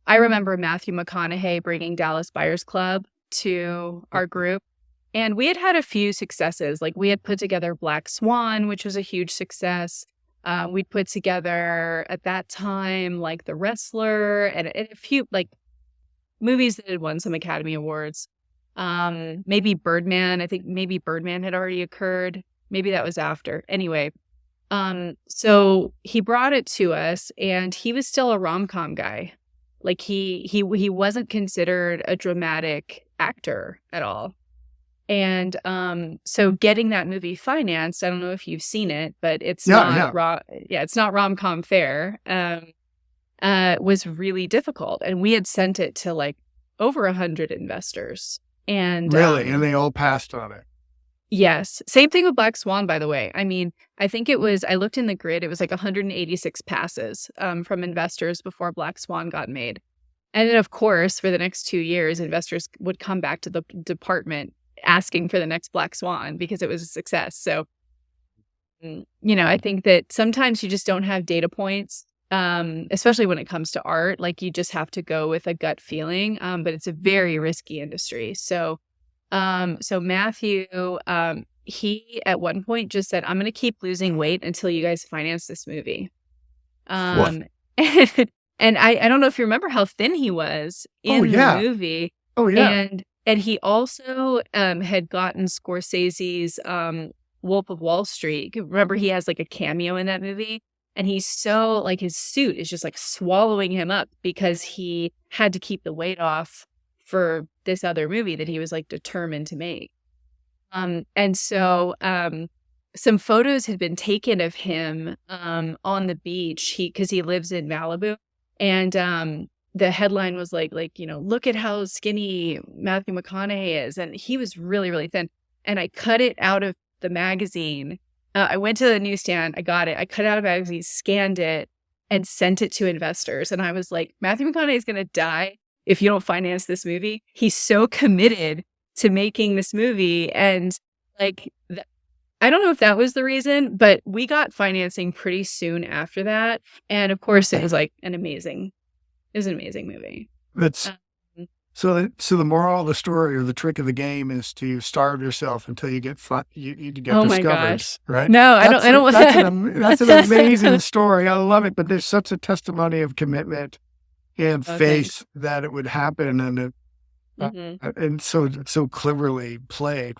I remember Matthew McConaughey bringing Dallas Buyers Club to our group. And we had a few successes. Like we had put together Black Swan, which was a huge success. We'd put together at that time, like The Wrestler and a few like movies that had won some Academy Awards. Maybe Birdman. I think maybe Birdman had already occurred. Maybe that was after. Anyway, so he brought it to us, and he was still a rom-com guy. Like he wasn't considered a dramatic actor at all. And so getting that movie financed, I don't know if you've seen it, but it's not it's not rom-com fare. Was really difficult, and we had sent it to like over 100 investors. And really, and they all passed on it. Yes. Same thing with Black Swan, by the way. I mean, I think it was, I looked in the grid, it was like 186 passes from investors before Black Swan got made. And then, of course, for the next 2 years, investors would come back to the department asking for the next Black Swan because it was a success. So, I think that sometimes you just don't have data points, especially when it comes to art. Like you just have to go with a gut feeling, but it's a very risky industry. So Matthew, he at one point just said, "I'm going to keep losing weight until you guys finance this movie." And I don't know if you remember how thin he was in the movie. Oh yeah. And he also had gotten Scorsese's Wolf of Wall Street. Remember, he has like a cameo in that movie, and he's so like his suit is just like swallowing him up because he had to keep the weight off for this other movie that he was like determined to make. And so some photos had been taken of him on the beach because he lives in Malibu, and the headline was like look at how skinny Matthew McConaughey is, and he was really, really thin. And I cut it out of the magazine. I went to the newsstand, I got it, I cut it out of the magazine, scanned it, and sent it to investors. And I was like, Matthew McConaughey is going to die if you don't finance this movie. He's so committed to making this movie. And like, I don't know if that was the reason, but we got financing pretty soon after that. And of course, it was an amazing movie. That's so the moral of the story or the trick of the game is to starve yourself until you get you get Oh discovered, my gosh. right? No, I don't want that. That's an amazing story. I love it, but there's such a testimony of commitment and faith that it would happen, and and so cleverly played.